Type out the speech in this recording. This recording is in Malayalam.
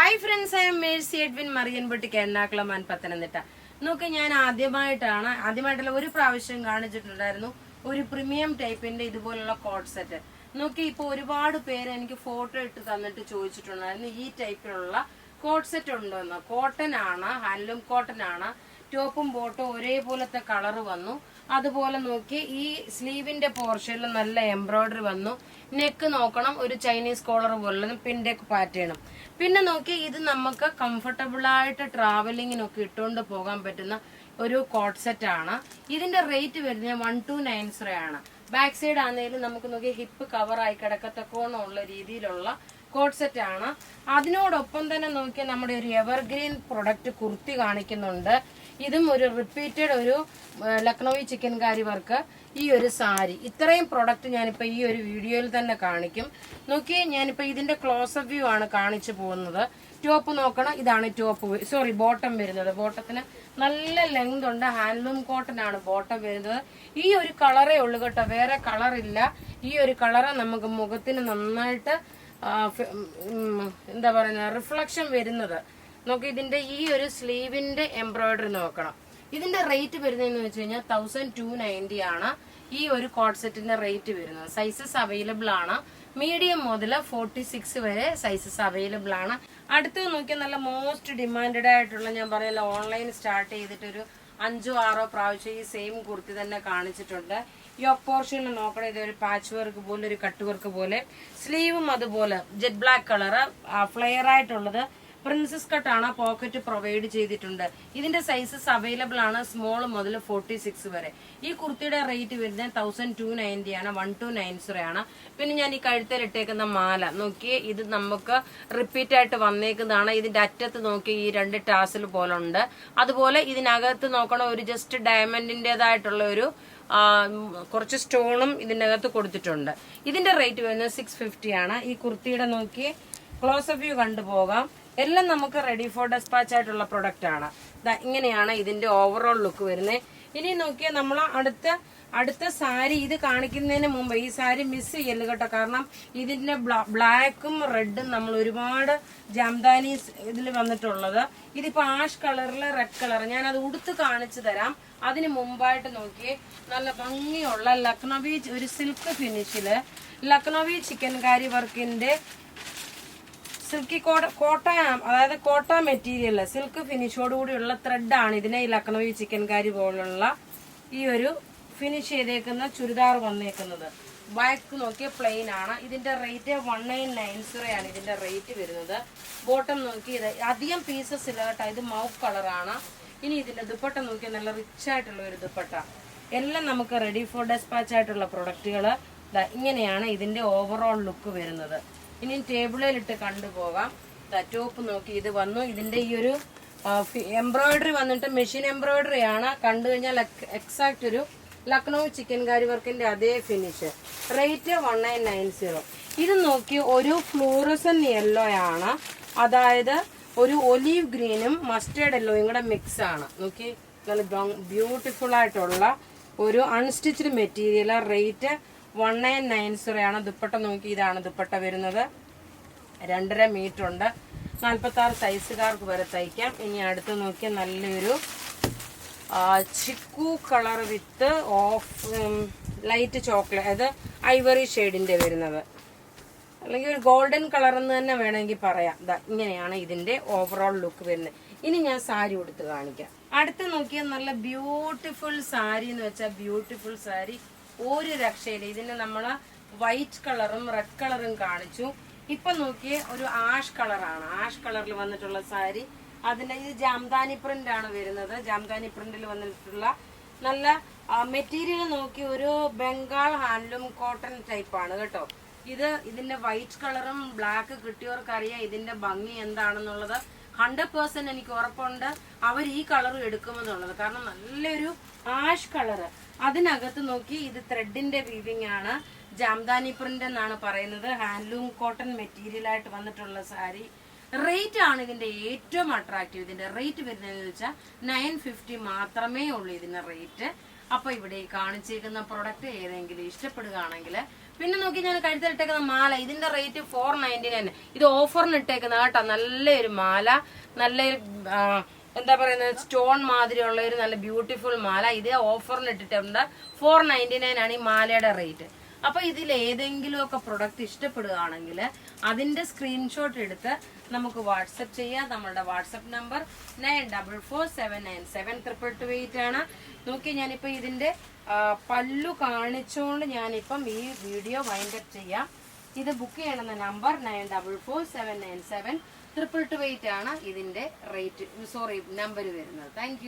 Hi friends, I am Mercy Edwin മറിയൻപൊട്ടിക്ക് എറണാകുളം പത്തനംതിട്ട. നോക്ക്, ഞാൻ ആദ്യമായിട്ടുള്ള ഒരു പ്രാവശ്യം കാണിച്ചിട്ടുണ്ടായിരുന്നു ഒരു പ്രീമിയം ടൈപ്പിന്റെ ഇതുപോലുള്ള കോട്ട് സെറ്റ്. നോക്കി, ഇപ്പൊ ഒരുപാട് പേര് എനിക്ക് ഫോട്ടോ ഇട്ട് തന്നിട്ട് ചോദിച്ചിട്ടുണ്ടായിരുന്നു ഈ ടൈപ്പിലുള്ള കോട്ട് സെറ്റ് ഉണ്ടോന്ന്. കോട്ടൺ ആണ്, ഹാൻഡ്ലൂം കോട്ടൺ ആണ്. ടോപ്പും ബോട്ടും ഒരേപോലത്തെ കളർ വന്നു. അതുപോലെ നോക്കി, ഈ സ്ലീവിന്റെ പോർഷനിൽ നല്ല എംബ്രോയിഡറി വന്നു. നെക്ക് നോക്കണം, ഒരു ചൈനീസ് കോളർ പോലെ പിൻടെക്ക് പാറ്റേണും. പിന്നെ നോക്കി, ഇത് നമുക്ക് കംഫർട്ടബിൾ ആയിട്ട് ട്രാവലിങ്ങിനൊക്കെ ഇട്ടുകൊണ്ട് പോകാൻ പറ്റുന്ന ഒരു കോട്ട് സെറ്റ് ആണ്. ഇതിന്റെ റേറ്റ് വരുന്നത് 1290 ആണ്. ബാക്ക് സൈഡ് ആണെങ്കിലും നമുക്ക് നോക്കി ഹിപ്പ് കവറായി കിടക്കത്തക്കോണമുള്ള രീതിയിലുള്ള കോട്ട് സെറ്റ് ആണ്. അതിനോടൊപ്പം തന്നെ നോക്കി നമ്മുടെ ഒരു എവർഗ്രീൻ പ്രൊഡക്റ്റ് കുർത്തി കാണിക്കുന്നുണ്ട്. ഇതും ഒരു റിപ്പീറ്റഡ് ഒരു ലക്നൌവി ചിക്കൻകാരി വർക്ക്. ഈ ഒരു സാരി, ഇത്രയും പ്രൊഡക്റ്റ് ഞാനിപ്പോ ഈ ഒരു വീഡിയോയിൽ തന്നെ കാണിക്കും. നോക്കി, ഞാനിപ്പോ ഇതിന്റെ ക്ലോസപ്പ് വ്യൂ ആണ് കാണിച്ചു പോകുന്നത്. ടോപ്പ് നോക്കണം, ഇതാണ് ടോപ്പ്, ബോട്ടം വരുന്നത്. ബോട്ടത്തിന് നല്ല ലെങ്ത് ഉണ്ട്. ഹാൻഡ്ലൂം കോട്ടൺ ആണ് ബോട്ടം വരുന്നത്. ഈ ഒരു കളറേ ഉള്ളു കേട്ടോ, വേറെ കളർ ഇല്ല. ഈ ഒരു കളറ് നമുക്ക് മുഖത്തിന് നന്നായിട്ട് എന്താ പറയുക, റിഫ്ലക്ഷൻ വരുന്നത്. നോക്കി, ഇതിന്റെ ഈ ഒരു സ്ലീവിന്റെ എംബ്രോയിഡറി നോക്കണം. ഇതിന്റെ റേറ്റ് വരുന്നതെന്ന് വെച്ച് കഴിഞ്ഞാൽ 1290 ആണ് ഈ ഒരു കോട്ട് സെറ്റിന്റെ റേറ്റ് വരുന്നത്. സൈസസ് അവൈലബിൾ ആണ്. മീഡിയം മുതൽ 46 വരെ സൈസസ് അവൈലബിൾ ആണ്. അടുത്തത് നോക്കിയാൽ നല്ല മോസ്റ്റ് ഡിമാൻഡഡ് ആയിട്ടുള്ള, ഞാൻ പറയല്ലോ, ഓൺലൈൻ സ്റ്റാർട്ട് ചെയ്തിട്ട് ഒരു 5-6 പ്രാവശ്യം ഈ സെയിം കുർത്തി തന്നെ കാണിച്ചിട്ടുണ്ട്. യോക്ക് പോർഷനിൽ നോക്കണം, ഇതൊരു പാച്ച് വർക്ക് പോലെ, ഒരു കട്ട് വർക്ക് പോലെ. സ്ലീവും അതുപോലെ ജെറ്റ് ബ്ലാക്ക് കളറ്, ഫ്ലെയർ ആയിട്ടുള്ളത്. പ്രിൻസസ് കട്ട് ആണ്, പോക്കറ്റ് പ്രൊവൈഡ് ചെയ്തിട്ടുണ്ട്. ഇതിന്റെ സൈസസ് അവൈലബിൾ ആണ്, സ്മോൾ മുതൽ 46 വരെ. ഈ കുർത്തിയുടെ റേറ്റ് വരുന്നത് 1290 ആണ്, 1290 ആണ്. പിന്നെ ഞാൻ ഈ കഴുത്തിൽ ഇട്ടേക്കുന്ന മാല നോക്കിയേ, ഇത് നമുക്ക് റിപ്പീറ്റ് ആയിട്ട് വന്നേക്കുന്നതാണ്. ഇതിന്റെ അറ്റത്ത് നോക്കി ഈ 2 ടാസിൽ പോലെ ഉണ്ട്. അതുപോലെ ഇതിനകത്ത് നോക്കണം, ഒരു ജസ്റ്റ് ഡയമണ്ടിന്റേതായിട്ടുള്ള ഒരു കുറച്ച് സ്റ്റോണും ഇതിനകത്ത് കൊടുത്തിട്ടുണ്ട്. ഇതിന്റെ റേറ്റ് വരുന്നത് 650 ആണ്. ഈ കുർത്തിയുടെ നോക്കി ക്ലോസപ്പ് വ്യൂ കണ്ടുപോകാം. എല്ലാം നമുക്ക് റെഡി ഫോർ ഡെസ്പാച്ച് ആയിട്ടുള്ള പ്രൊഡക്റ്റ് ആണ്. ഇങ്ങനെയാണ് ഇതിന്റെ ഓവറോൾ ലുക്ക് വരുന്നത്. ഇനി നോക്കിയാൽ നമ്മൾ അടുത്ത സാരി ഇത് കാണിക്കുന്നതിന് മുമ്പ് ഈ സാരി മിസ് ചെയ്യല് കേട്ടോ. കാരണം ഇതിന്റെ ബ്ലാക്കും റെഡും നമ്മൾ ഒരുപാട് ജാംദാനി ഇതിൽ വന്നിട്ടുള്ളത്. ഇതിപ്പോ ആഷ് കളറിൽ റെഡ് കളർ, ഞാൻ അത് ഉടുത്ത് കാണിച്ചു തരാം. അതിന് മുമ്പായിട്ട് നോക്കി, നല്ല ഭംഗിയുള്ള ലക്നൌവി ഒരു സിൽക്ക് ഫിനിഷില് ലക്നൌവി ചിക്കൻകാരി വർക്കിന്റെ സിൽക്കി കോട്ട, അതായത് കോട്ട മെറ്റീരിയൽ സിൽക്ക് ഫിനിഷോടുകൂടിയുള്ള ത്രെഡാണ് ഇതിനെ ഈ ലക്നൌവി ചിക്കൻകാരി പോലുള്ള ഈ ഒരു ഫിനിഷ് ചെയ്തേക്കുന്ന ചുരിദാർ വന്നേക്കുന്നത്. ബാക്ക് നോക്കിയ പ്ലെയിൻ ആണ്. ഇതിന്റെ റേറ്റ് 1990 ആണ് ഇതിന്റെ റേറ്റ് വരുന്നത്. ബോട്ടം നോക്കി, ഇത് അധികം പീസസ് ഇല്ല കേട്ടോ, ഇത് മൗഫ് കളറാണ്. ഇനി ഇതിന്റെ ദുപ്പട്ട നോക്കിയാൽ നല്ല റിച്ച് ആയിട്ടുള്ള ഒരു ദുപ്പട്ട. എല്ലാം നമുക്ക് റെഡി ഫോർ ഡെസ്പാച്ച് ആയിട്ടുള്ള പ്രൊഡക്റ്റുകൾ. ഇങ്ങനെയാണ് ഇതിന്റെ ഓവറോൾ ലുക്ക് വരുന്നത്. ഇനി ടേബിളിലിട്ട് കണ്ടുപോകാം. ടോപ്പ് നോക്കി, ഇത് വന്നു. ഇതിന്റെ ഈ ഒരു എംബ്രോയിഡറി വന്നിട്ട് മെഷീൻ എംബ്രോയിഡറി ആണ്. കണ്ടു കഴിഞ്ഞാൽ എക്സാക്ട് ഒരു ലക്നൌ ചിക്കൻകാരി വർക്കിന്റെ അതേ ഫിനിഷ്. റേറ്റ് 1990. ഇത് നോക്കി, ഒരു ഫ്ലൂറസൻ യെല്ലോ ആണ്, അതായത് ഒരു ഒലീവ് ഗ്രീനും മസ്റ്റേർഡ് യെല്ലോയും കൂടെ മിക്സ് ആണ്. നോക്കി, നല്ല ബ്യൂട്ടിഫുൾ ആയിട്ടുള്ള ഒരു അൺസ്റ്റിച്ച്ഡ് മെറ്റീരിയൽ. റേറ്റ് 1990 ആണ്. ദുപ്പട്ട നോക്കി, ഇതാണ് ദുപ്പട്ട വരുന്നത്. 2.5 മീറ്റർ ഉണ്ട്. 46 സൈസുകാർക്ക് വരെ തയ്ക്കാം. ഇനി അടുത്ത് നോക്കിയാൽ നല്ലൊരു chikoo colour with light chocolate, അത് ഐവറി ഷെയ്ഡിന്റെ വരുന്നത്, അല്ലെങ്കിൽ ഒരു ഗോൾഡൻ കളർ എന്ന് തന്നെ വേണമെങ്കിൽ പറയാം. ഇങ്ങനെയാണ് ഇതിന്റെ ഓവറോൾ ലുക്ക് വരുന്നത്. ഇനി ഞാൻ സാരി ഉടുത്ത് കാണിക്കാം. അടുത്ത് നോക്കിയാൽ നല്ല ബ്യൂട്ടിഫുൾ സാരി എന്ന് വെച്ചാൽ ബ്യൂട്ടിഫുൾ സാരി, ഒരു രക്ഷയില്ല. ഇതിന് നമ്മള് വൈറ്റ് കളറും റെഡ് കളറും കാണിച്ചു. ഇപ്പൊ നോക്കിയ ഒരു ആഷ് കളറാണ്, ആഷ് കളറിൽ വന്നിട്ടുള്ള സാരി. അതിന്റെ ഇത് ജാംദാനി പ്രിന്റ് ആണ് വരുന്നത്. ജാംദാനി പ്രിന്റിൽ വന്നിട്ടുള്ള നല്ല മെറ്റീരിയൽ നോക്കി, ഒരു ബംഗാൾ ഹാൻഡ്ലൂം കോട്ടൺ ടൈപ്പ് ആണ് കേട്ടോ. ഇതിന്റെ വൈറ്റ് കളറും ബ്ലാക്ക് കിട്ടിയവർക്ക് അറിയാം ഇതിന്റെ ഭംഗി എന്താണെന്നുള്ളത്. 100% എനിക്ക് ഉറപ്പുണ്ട് അവർ ഈ കളറും എടുക്കുമെന്നുള്ളത്. കാരണം നല്ലൊരു ആഷ് കളറ്. അതിനകത്ത് നോക്കി, ഇത് ത്രെഡിന്റെ വീവിംഗ് ആണ്, ജാംദാനി പ്രിന്റ് എന്നാണ് പറയുന്നത്. ഹാൻഡ്ലൂം കോട്ടൺ മെറ്റീരിയൽ ആയിട്ട് വന്നിട്ടുള്ള സാരി. റേറ്റ് ആണ് ഇതിന്റെ ഏറ്റവും അട്രാക്റ്റീവ്. ഇതിന്റെ റേറ്റ് വരുന്നതെന്ന് വെച്ചാൽ 950 മാത്രമേ ഉള്ളൂ ഇതിന്റെ റേറ്റ്. അപ്പൊ ഇവിടെ കാണിച്ചേക്കുന്ന പ്രൊഡക്റ്റ് ഏതെങ്കിലും ഇഷ്ടപ്പെടുകയാണെങ്കിൽ പിന്നെ നോക്കി ഞാൻ കഴുത്തിലിട്ടേക്കുന്ന മാല, ഇതിന്റെ റേറ്റ് 499. ഇത് ഓഫറിന് ഇട്ടേക്കുന്ന കേട്ടോ, നല്ലൊരു മാല, നല്ലൊരു എന്താ പറയുന്നത് സ്റ്റോൺ മാതിരിയുള്ള ഒരു നല്ല ബ്യൂട്ടിഫുൾ മാല. ഇത് ഓഫറിന് ഇട്ടിട്ടുണ്ട്. 499 ആണ് ഈ മാലയുടെ റേറ്റ്. അപ്പൊ ഇതിൽ ഏതെങ്കിലും ഒക്കെ പ്രൊഡക്റ്റ് ഇഷ്ടപ്പെടുകയാണെങ്കിൽ അതിന്റെ സ്ക്രീൻഷോട്ട് എടുത്ത് നമുക്ക് വാട്സപ്പ് ചെയ്യാം. നമ്മളുടെ വാട്സപ്പ് നമ്പർ 9447972228 ആണ്. നോക്കി ഞാനിപ്പോ ഇതിന്റെ പല്ലു കാണിച്ചുകൊണ്ട് ഞാനിപ്പം ഈ വീഡിയോ വൈൻഡപ്പ് ചെയ്യാം. ഇത് ബുക്ക് ചെയ്യണമെന്ന നമ്പർ 9447972228 ആണ് ഇതിന്റെ റേറ്റ്, നമ്പർ വരുന്നത്. താങ്ക്